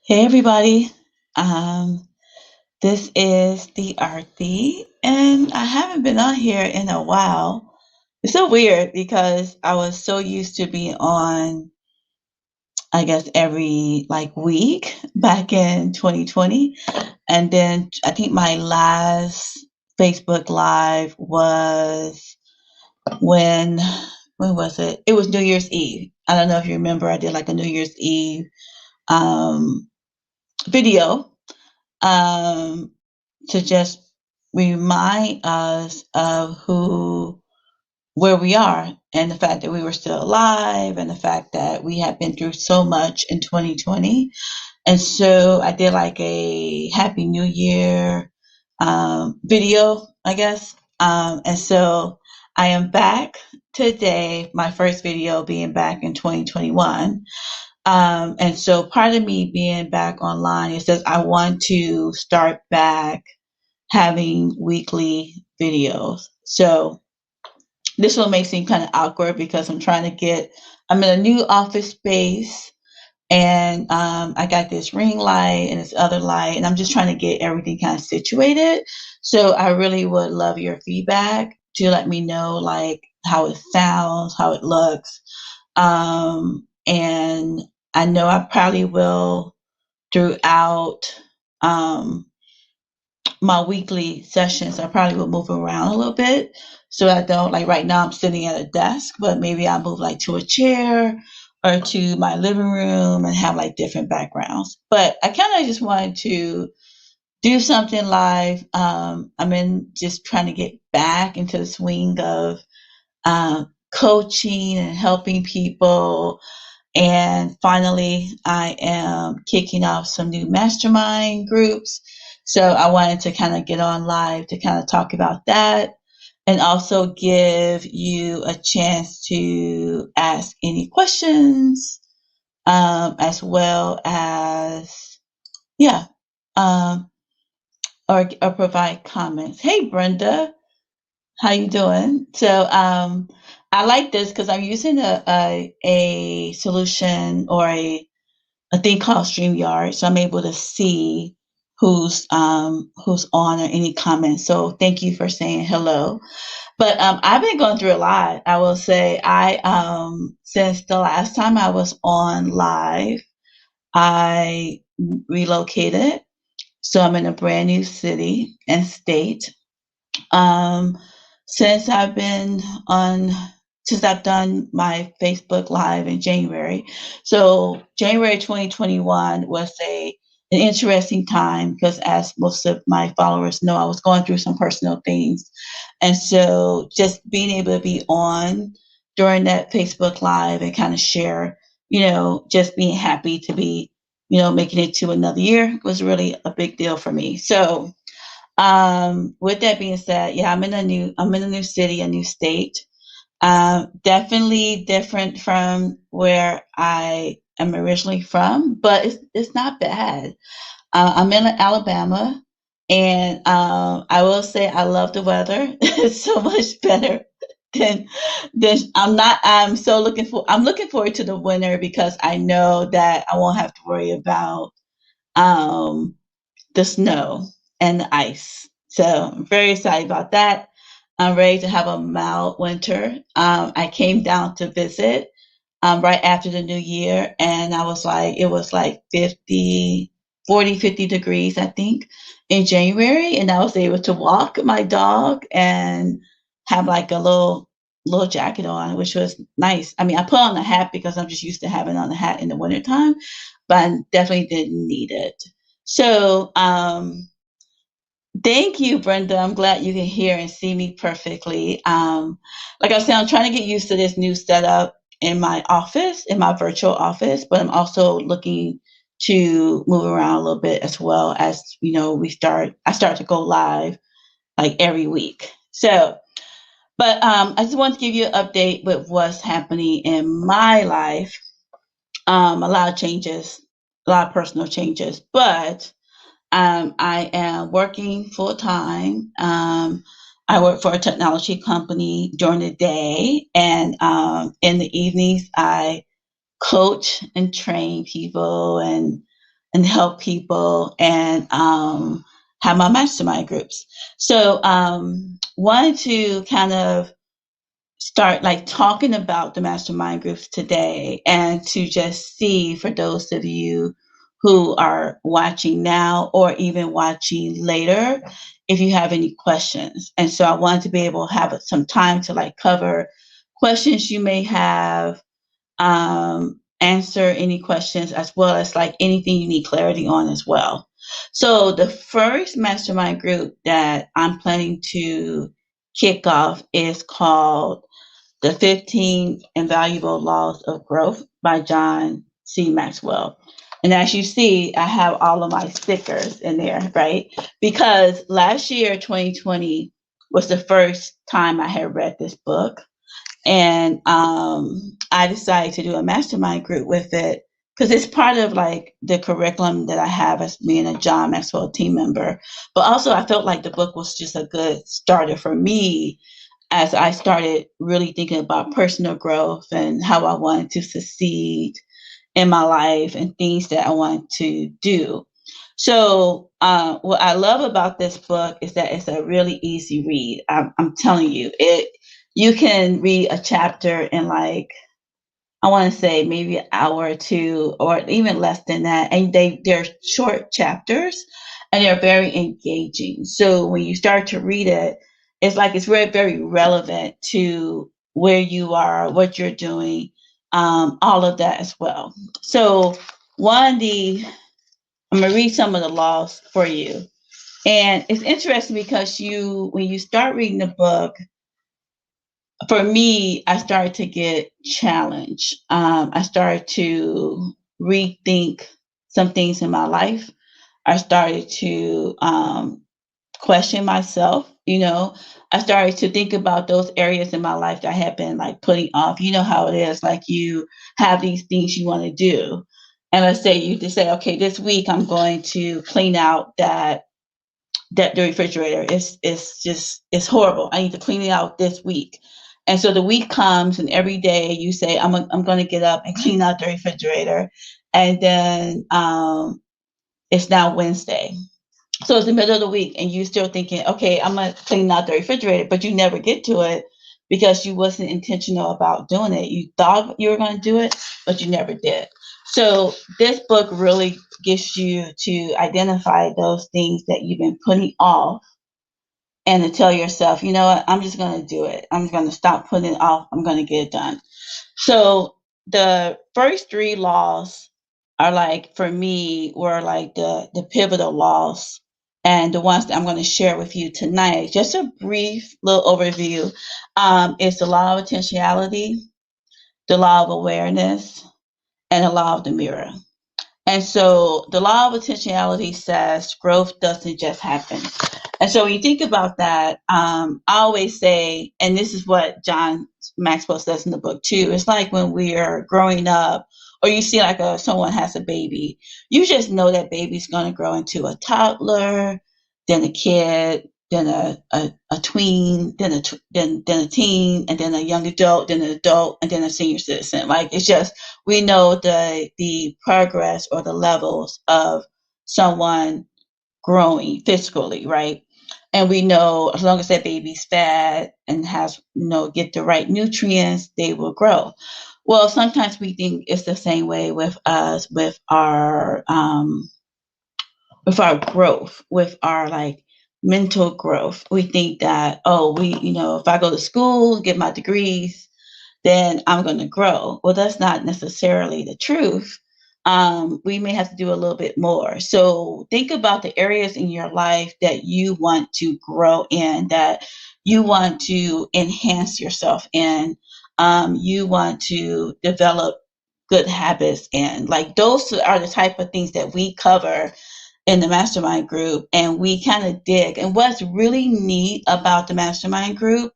Hey everybody, um, this is the Arthi, and I haven't been on here in a while. It's so weird because I was so used to being on, I guess, every week back in 2020, and then I think my last Facebook Live was when when was it? It was New Year's Eve. I don't know if you remember. I did like a New Year's Eve um, video um, to just remind us of where we are and the fact that we were still alive and the fact that we have been through so much in 2020. And so I did like a Happy New Year video, I guess. And so I am back today, my first video being back in 2021. And so part of me being back online is that I want to start back having weekly videos. So this will make seem kind of awkward because I'm in a new office space and I got this ring light and this other light, and I'm just trying to get everything kind of situated. So I really would love your feedback to let me know like how it sounds, how it looks. And I know I probably will throughout um, my weekly sessions. I probably will move around a little bit so I don't like right now I'm sitting at a desk, but maybe I'll move like to a chair or to my living room and have like different backgrounds. But I kind of just wanted to do something live. I'm in just trying to get back into the swing of coaching and helping people. And finally, I am kicking off some new mastermind groups. So I wanted to kind of get on live to kind of talk about that and also give you a chance to ask any questions, as well as, yeah, um, or provide comments. Hey, Brenda, how you doing? So I like this because I'm using a solution or a thing called StreamYard, so I'm able to see who's on or any comments. So thank you for saying hello. But I've been going through a lot. I will say I since the last time I was on live, I relocated. So I'm in a brand new city and state. Um, since I've been on, since I've done my Facebook Live in January. So January 2021 was an interesting time because, as most of my followers know, I was going through some personal things, and so just being able to be on during that Facebook Live and kind of share, just being happy to be, making it to another year was really a big deal for me. So with that being said, yeah, I'm in a new city, a new state. Definitely different from where I am originally from, but it's not bad. I'm in Alabama, and I will say I love the weather. It's so much better than I'm looking forward to the winter because I know that I won't have to worry about um the snow and the ice. So I'm very excited about that. I'm ready to have a mild winter. I came down to visit right after the new year, and it was like 50 degrees, I think, in January. And I was able to walk my dog and have like a little jacket on, which was nice. I mean, I put on a hat because I'm just used to having on a hat in the wintertime, but I definitely didn't need it. So, thank you, Brenda. I'm glad you can hear and see me perfectly. Like I said, I'm trying to get used to this new setup in my office, in my virtual office, but I'm also looking to move around a little bit as well as, I start to go live like every week. So, but I just want to give you an update with what's happening in my life. A lot of changes, a lot of personal changes, but I am working full time. I work for a technology company during the day, and in the evenings, I coach and train people and help people and have my mastermind groups. So wanted to kind of start like talking about the mastermind groups today and to just see for those of you who are watching now or even watching later if you have any questions. And so I wanted to be able to have some time to like cover questions you may have, answer any questions, as well as like anything you need clarity on as well. So the first mastermind group that I'm planning to kick off is called the 15 Invaluable Laws of Growth by John C. Maxwell. And as you see, I have all of my stickers in there, right? Because last year, 2020, was the first time I had read this book. And I decided to do a mastermind group with it because it's part of like the curriculum that I have as being a John Maxwell team member. But also, I felt like the book was just a good starter for me as I started really thinking about personal growth and how I wanted to succeed in my life and things that I want to do. So, what I love about this book is that it's a really easy read. I'm telling you, you can read a chapter in like, I want to say maybe an hour or two, or even less than that. And they're short chapters, and they're very engaging. So when you start to read it, it's like it's very, very relevant to where you are, what you're doing, all of that as well. So I'm gonna read some of the laws for you, and it's interesting because when you start reading the book, for me, I started to get challenged. I started to rethink some things in my life. I started to question myself. I started to think about those areas in my life that I had been like putting off. You know how it is, like you have these things you want to do. And let's say you just say, okay, this week I'm going to clean out that the refrigerator is horrible. I need to clean it out this week. And so the week comes, and every day you say, I'm going to get up and clean out the refrigerator. And then it's now Wednesday. So it's the middle of the week, and you're still thinking, okay, I'm going to clean out the refrigerator, but you never get to it because you wasn't intentional about doing it. You thought you were going to do it, but you never did. So this book really gets you to identify those things that you've been putting off and to tell yourself, you know what, I'm just going to do it. I'm going to stop putting it off. I'm going to get it done. So the first three laws are like, for me, were like the pivotal laws and the ones that I'm going to share with you tonight. Just a brief little overview. It's the law of potentiality, the law of awareness, and the law of the mirror. And so the law of potentiality says growth doesn't just happen. And so when you think about that, I always say, and this is what John Maxwell says in the book too, it's like when we are growing up, or you see like someone has a baby, you just know that baby's going to grow into a toddler, then a kid, then a tween, then a teen, and then a young adult, then an adult, and then a senior citizen. Like it's just, we know the progress or the levels of someone growing physically, right? And we know as long as that baby's fed and has, get the right nutrients, they will grow. Well, sometimes we think it's the same way with us, with our growth, with our like mental growth. We think that, if I go to school, get my degrees, then I'm going to grow. Well, that's not necessarily the truth. We may have to do a little bit more. So think about the areas in your life that you want to grow in, that you want to enhance yourself in. You want to develop good habits in. Like those are the type of things that we cover in the mastermind group, and we kind of dig. And what's really neat about the mastermind group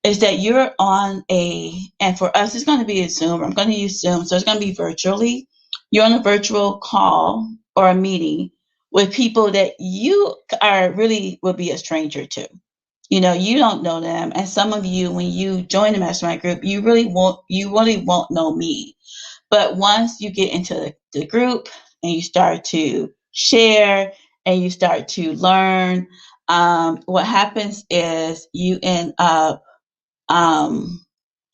is that you're and for us, it's going to be a Zoom. I'm going to use Zoom. So it's going to be virtually. You're on a virtual call or a meeting with people that you will be a stranger to. You don't know them. And some of you, when you join the mastermind group, you really won't know me. But once you get into the group, and you start to share and you start to learn, what happens is um,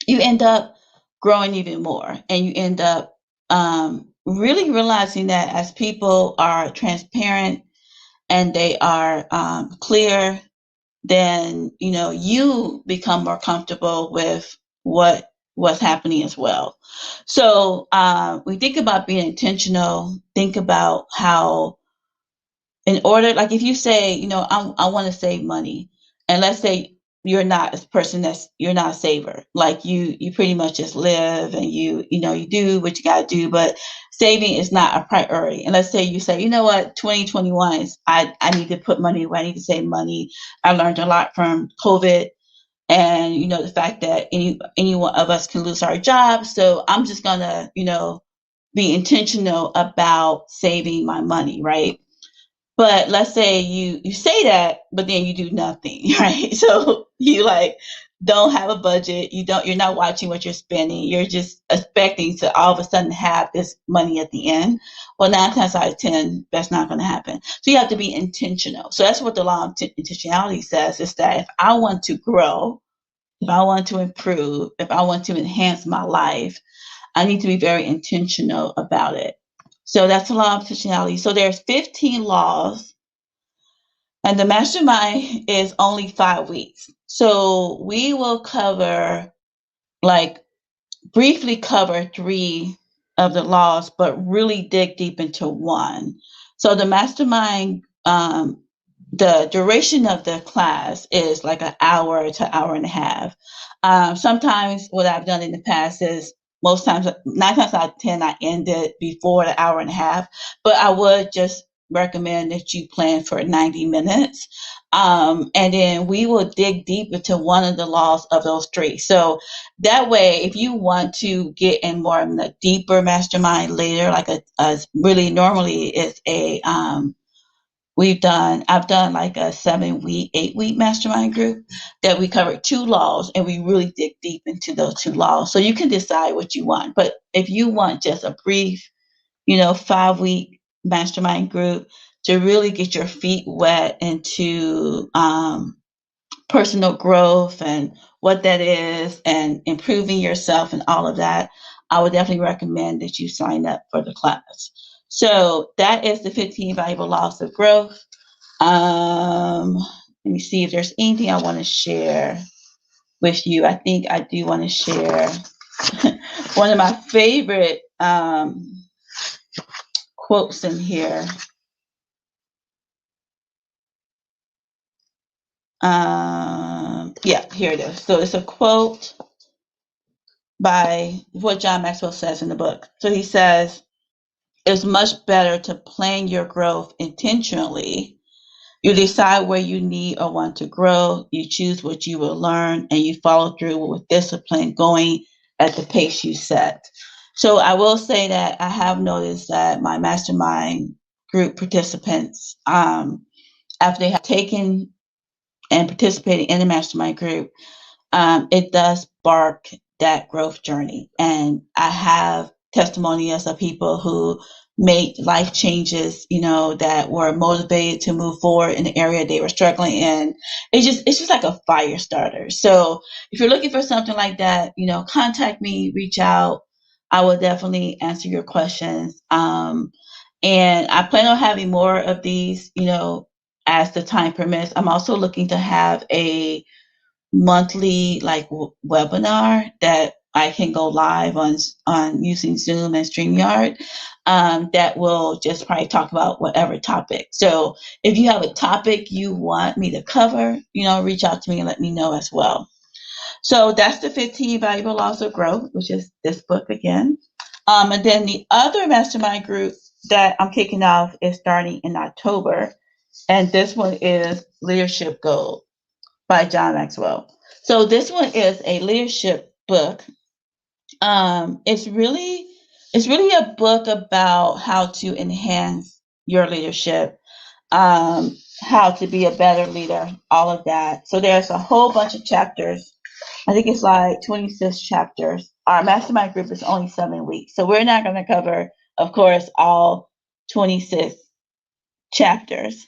you end up growing even more, and you end up really realizing that as people are transparent and they are clear, then you become more comfortable with what's happening as well. So we think about being intentional. Think about how, in order, like if you say, I want to save money, and let's say you're not a person you're not a saver, like you pretty much just live and you do what you got to do, but saving is not a priority. And let's say you say, you know what, 2021 is, I need to put money away, I need to save money. I learned a lot from COVID, and the fact that any one of us can lose our job, so I'm just gonna be intentional about saving my money, right? But let's say you say that, but then you do nothing, right? So you like don't have a budget. You're not watching what you're spending. You're just expecting to all of a sudden have this money at the end. Well, 9 times out of 10, that's not going to happen. So you have to be intentional. So that's what the law of intentionality says, is that if I want to grow, if I want to improve, if I want to enhance my life, I need to be very intentional about it. So that's the law of intentionality. So there's 15 laws, and the mastermind is only 5 weeks. So we will like briefly cover three of the laws, but really dig deep into one. So the mastermind, the duration of the class is like an hour to hour and a half. Sometimes what I've done in the past is, most times, 9 times out of 10, I end it before the hour and a half, but I would just recommend that you plan for 90 minutes. And then we will dig deep into one of the laws of those three. So that way, if you want to get in more in the deeper mastermind later, like a really normally it's I've done like a 7-week, 8-week mastermind group that we covered two laws, and we really dig deep into those two laws. So you can decide what you want. But if you want just a brief, 5-week mastermind group to really get your feet wet into personal growth and what that is and improving yourself and all of that, I would definitely recommend that you sign up for the class. So that is the 15 valuable laws of growth. Let me see if there's anything I want to share with you. I think I do want to share one of my favorite quotes in here. Yeah, here it is. So it's a quote by what John Maxwell says in the book. So he says, it's much better to plan your growth intentionally. You decide where you need or want to grow, you choose what you will learn, and you follow through with discipline, going at the pace you set. So I will say that I have noticed that my mastermind group participants, after they have taken and participated in the mastermind group, it does spark that growth journey. And I have testimonials of people who made life changes, that were motivated to move forward in the area they were struggling in. It's just like a fire starter. So if you're looking for something like that, contact me, reach out. I will definitely answer your questions. And I plan on having more of these, as the time permits. I'm also looking to have a monthly like webinar that I can go live on using Zoom and StreamYard, that will just probably talk about whatever topic. So if you have a topic you want me to cover, reach out to me and let me know as well. So that's the 15 valuable laws of growth, which is this book again. And then the other mastermind group that I'm kicking off is starting in October. And this one is Leadership Gold by John Maxwell. So this one is a leadership book. It's really a book about how to enhance your leadership, how to be a better leader, all of that. So there's a whole bunch of chapters. I think it's like 26 chapters. Our mastermind group is only 7 weeks, so we're not going to cover, of course, all 26 chapters,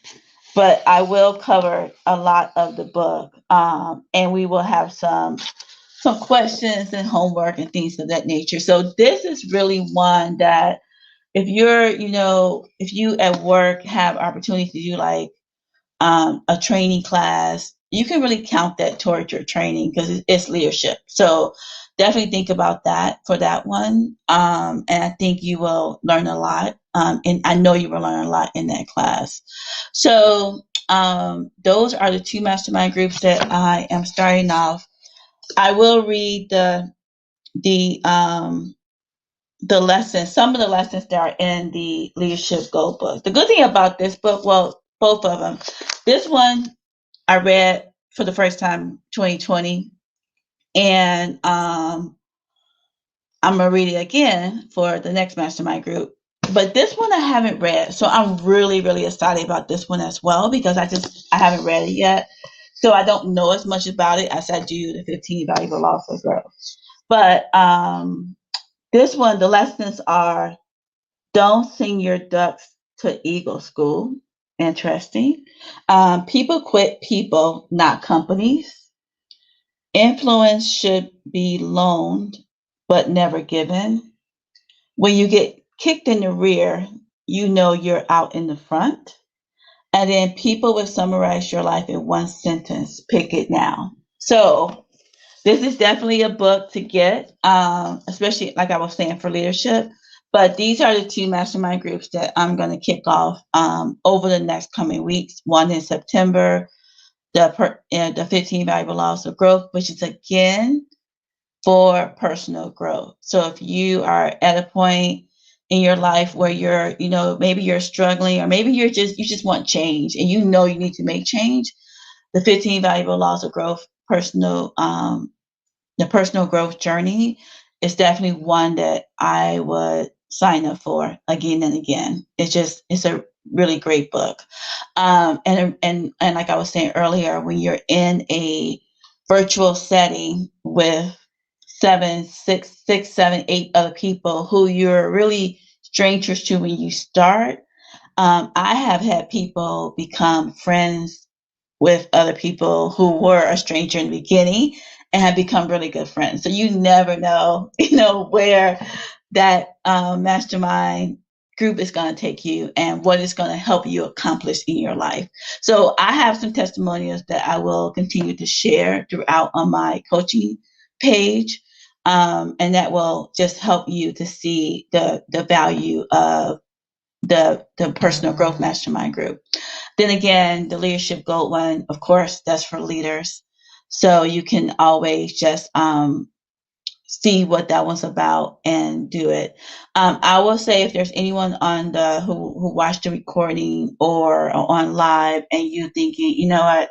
but I will cover a lot of the book, and we will have some questions and homework and things of that nature. So this is really one that if you're, if you at work have opportunity to do like a training class, you can really count that towards your training because it's leadership. So definitely think about that for that one. And I think you will learn a lot. And I know you will learn a lot in that class. So those are the two mastermind groups that I am starting off. I will read the lessons, some of the lessons that are in the leadership goal book. The good thing about this book, well, both of them, this one I read for the first time 2020, and I'm gonna read it again for the next mastermind group. But this one I haven't read, so I'm really, really excited about this one as well because I haven't read it yet, so I don't know as much about it as I do the 15 valuable laws for growth. But this one, the lessons are: don't sing your ducks to Eagle School. Interesting. People quit people, not companies. Influence should be loaned, but never given. When you get kicked in the rear, you know you're out in the front. And then people will summarize your life in one sentence. Pick it now. So this is definitely a book to get, especially like I was saying for leadership. But these are the two mastermind groups that I'm going to kick off over the next coming weeks. One in September, the 15 valuable laws of growth, which is again for personal growth. So if you are at a point in your life where you're, maybe you're struggling, or maybe you just want change and you need to make change, the 15 valuable laws of growth, the personal growth journey is definitely one that I would sign up for again and again. It's a really great book. And like I was saying earlier, when you're in a virtual setting with six, seven, eight other people who you're really strangers to when you start, I have had people become friends with other people who were a stranger in the beginning and have become really good friends. So you never know, where that mastermind group is going to take you and what it's going to help you accomplish in your life. So I have some testimonials that I will continue to share throughout on my coaching page. And that will just help you to see the value of the personal growth mastermind group. Then again, the leadership gold one, of course, that's for leaders. So you can always just see what that one's about and do it. I will say if there's anyone on who watched the recording or on live and you thinking, you know what,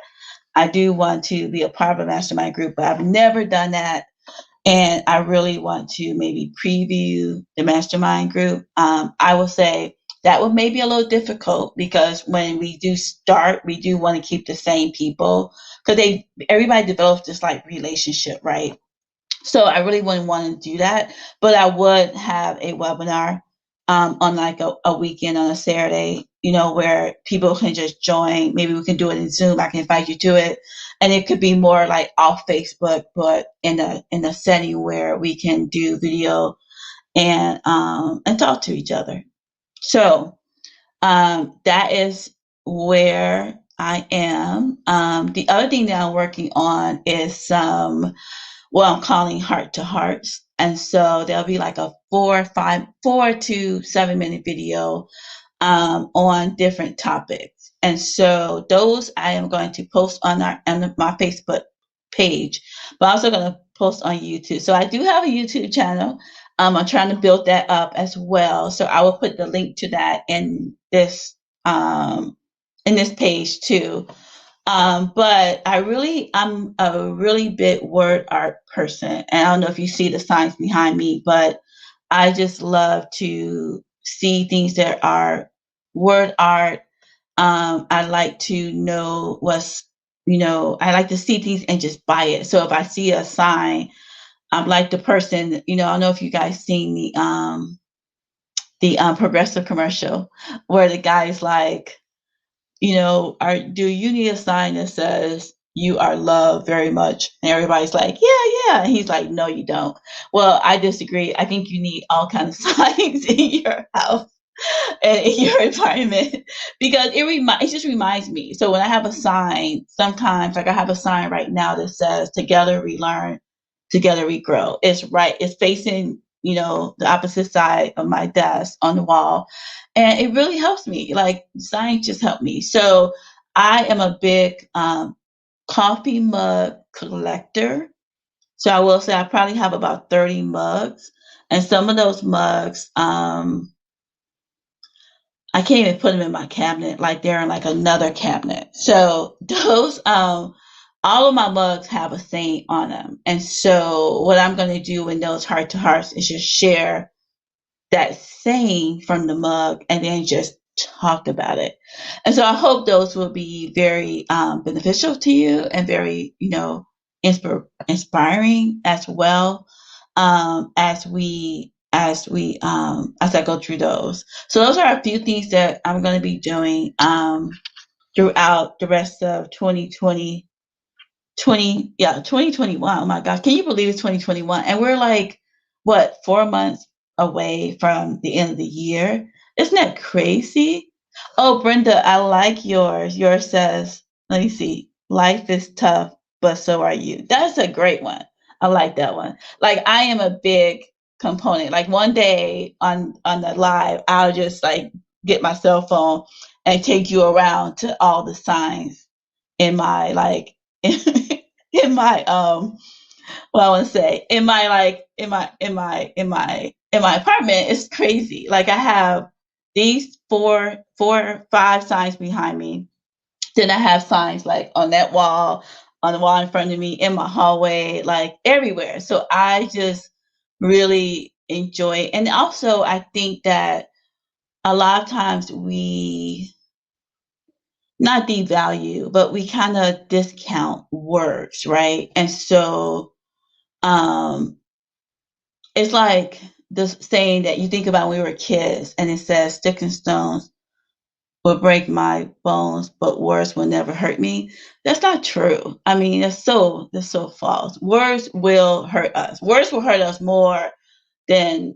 I do want to be a part of a mastermind group, but I've never done that. And I really want to maybe preview the mastermind group. I will say that would maybe a little difficult because when we do start, we do want to keep the same people because everybody develops this like relationship, right? So I really wouldn't want to do that, but I would have a webinar on like a weekend on a Saturday, where people can just join. Maybe we can do it in Zoom. I can invite you to it, and it could be more like off Facebook, but in a setting where we can do video and talk to each other. So that is where I am. The other thing that I'm working on is I'm calling heart to hearts. And so there'll be like a 4 to 7 minute video on different topics. And so those I am going to post on my Facebook page, but I'm also going to post on YouTube. So I do have a YouTube channel. I'm trying to build that up as well. So I will put the link to that in this page too. But I'm a really big word art person. And I don't know if you see the signs behind me, but I just love to see things that are word art. I like to know I like to see things and just buy it. So if I see a sign, I'm like the person, I don't know if you guys seen Progressive commercial where the guy's like, do you need a sign that says you are loved very much? And everybody's like, yeah. And he's like, no, you don't. Well, I disagree. I think you need all kinds of signs in your house and in your environment because it just reminds me. So when I have a sign, sometimes like I have a sign right now that says together we learn, together we grow. It's facing, the opposite side of my desk on the wall. And it really helps me. Like signs just help me. So I am a big coffee mug collector. So I will say I probably have about 30 mugs. And some of those mugs, I can't even put them in my cabinet, like they're in like another cabinet. So those, all of my mugs have a saying on them. And so what I'm going to do in those heart to hearts is just share that saying from the mug and then just talk about it. And so I hope those will be very beneficial to you and very, inspiring as well, as I go through those. So those are a few things that I'm going to be doing throughout the rest of 2021. Oh my gosh, can you believe it's 2021 and we're like, what, 4 months away from the end of the year? Isn't that crazy? Oh, Brenda, I like yours says, let me see, life is tough but so are you. That's a great one. I like that one. Like I am a big component. Like one day on the live, I'll just like get my cell phone and take you around to all the signs in my like in my well, I want to say in my like in my apartment. It's crazy. Like I have these four, five signs behind me. Then I have signs like on that wall, on the wall in front of me, in my hallway, like everywhere. So I just really enjoy it. And also I think that a lot of times we not devalue, but we kind of discount words, right? And so um, it's like the saying that you think about when we were kids, and it says, "Sticks and stones will break my bones, but words will never hurt me." That's not true. I mean, that's so false. Words will hurt us. Words will hurt us more than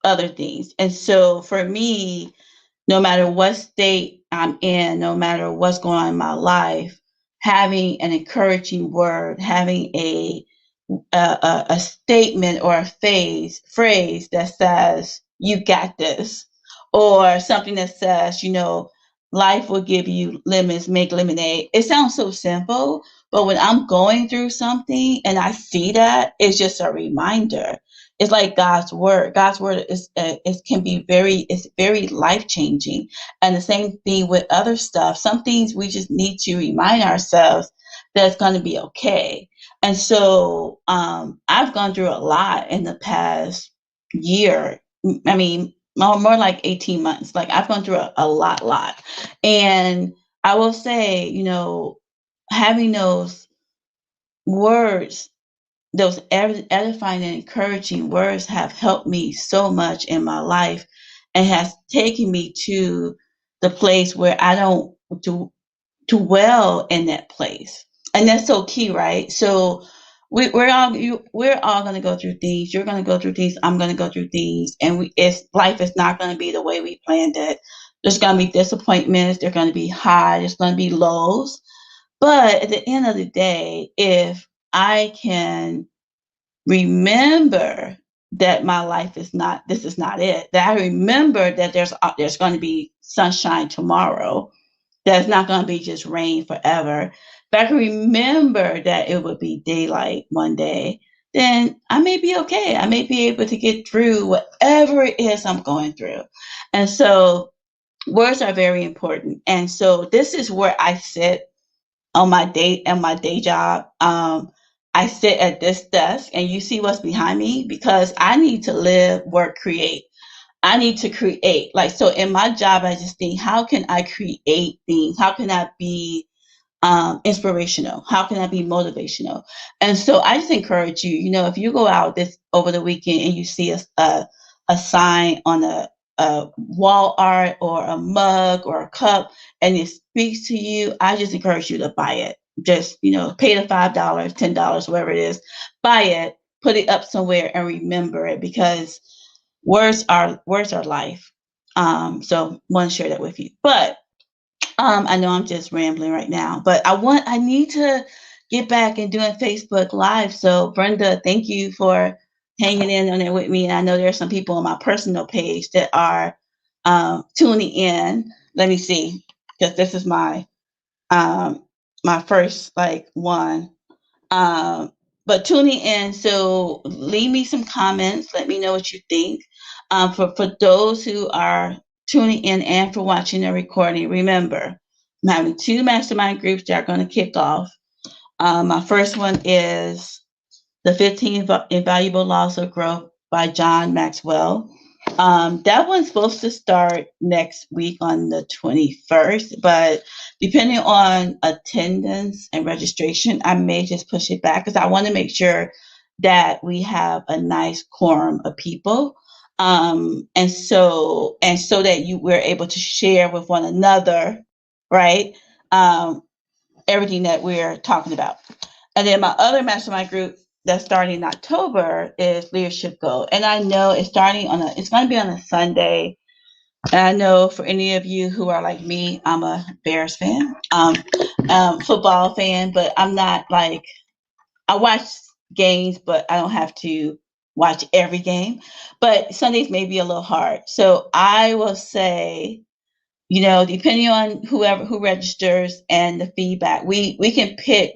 other things. And so for me, no matter what state I'm in, no matter what's going on in my life, having an encouraging word, having a statement or a phrase that says, you got this, or something that says, life will give you lemons, make lemonade. It sounds so simple, but when I'm going through something and I see that, it's just a reminder. It's like God's word. God's word it's very life changing. And the same thing with other stuff. Some things we just need to remind ourselves that it's going to be okay. And so I've gone through a lot in the past year. I mean, more like 18 months. Like I've gone through a lot. And I will say, having those words, those edifying and encouraging words have helped me so much in my life and has taken me to the place where I don't dwell in that place. And that's so key, right? So we're all going to go through things. You're going to go through things. I'm going to go through things. And life is not going to be the way we planned it. There's going to be disappointments. There's going to be highs. There's going to be lows. But at the end of the day, if I can remember that my life this is not it, that I remember that there's going to be sunshine tomorrow, that's not going to be just rain forever. If I can remember that it would be daylight one day, then I may be okay. I may be able to get through whatever it is I'm going through. And so words are very important. And so this is where I sit on my day job. I sit at this desk and you see what's behind me because I need to live, work, create. I need to create. Like, so in my job, I just think, how can I create things? How can I be inspirational? How can I be motivational? And so I just encourage you, if you go out this over the weekend and you see a sign on a wall art or a mug or a cup and it speaks to you, I just encourage you to buy it. Just, pay the $5, $10, whatever it is, buy it, put it up somewhere and remember it because words are life. So want to share that with you. But I know I'm just rambling right now, but I need to get back and doing Facebook Live. So Brenda, thank you for hanging in on there with me. And I know there are some people on my personal page that are tuning in. Let me see, because this is my first one. Um, but tuning in, so leave me some comments. Let me know what you think. For those who are tuning in and for watching the recording, remember, I'm having 2 mastermind groups that are going to kick off. My first one is the 15 Invaluable Laws of Growth by John Maxwell. That one's supposed to start next week on the 21st, but depending on attendance and registration, I may just push it back because I want to make sure that we have a nice quorum of people. And so that we're able to share with one another, right? Everything that we're talking about. And then my other mastermind group that's starting in October is Leadership Goal. And I know it's going to be on a Sunday. And I know for any of you who are like me, I'm a Bears fan, football fan, but I'm not I watch games, but I don't have to watch every game. But Sundays may be a little hard. So I will say, depending on who registers and the feedback, we can pick.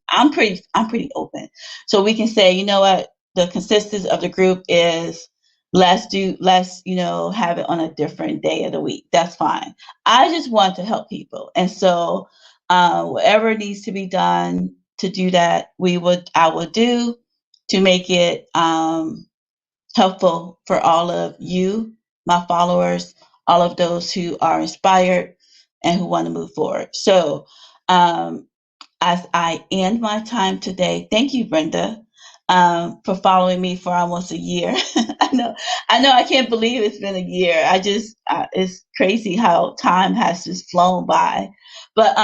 I'm pretty open, so we can say, you know what, the consistency of the group is let's have it on a different day of the week. That's fine. I just want to help people, and so whatever needs to be done to do that, I will do to make it helpful for all of you, my followers, all of those who are inspired and who want to move forward. So, as I end my time today, thank you, Brenda, for following me for almost a year. I can't believe it's been a year. It's crazy how time has just flown by. But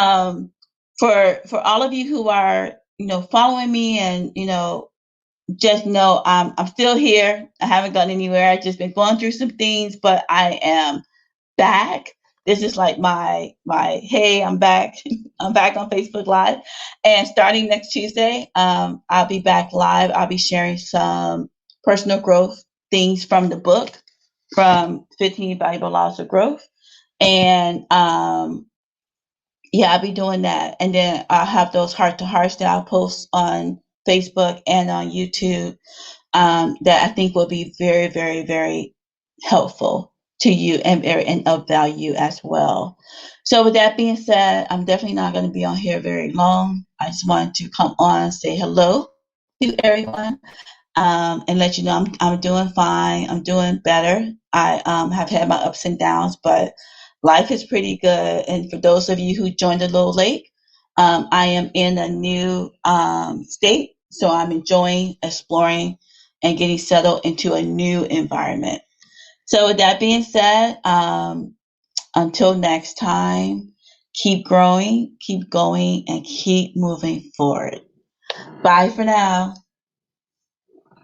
for all of you who are, following me and, just know I'm still here. I haven't gone anywhere. I've just been going through some things, but I am back. This is like my hey, I'm back. I'm back on Facebook Live. And starting next Tuesday, I'll be back live. I'll be sharing some personal growth things from the book, from 15 Valuable Laws of Growth. And yeah, I'll be doing that. And then I'll have those heart to hearts that I'll post on Facebook and on YouTube, that I think will be very, very, very helpful to you and of value as well. So with that being said, I'm definitely not going to be on here very long. I just wanted to come on and say hello to everyone, and let you know I'm doing fine. I'm doing better. I have had my ups and downs, but life is pretty good. And for those of you who joined a little late, I am in a new state, so I'm enjoying exploring and getting settled into a new environment. So with that being said, until next time, keep growing, keep going, and keep moving forward. Bye for now.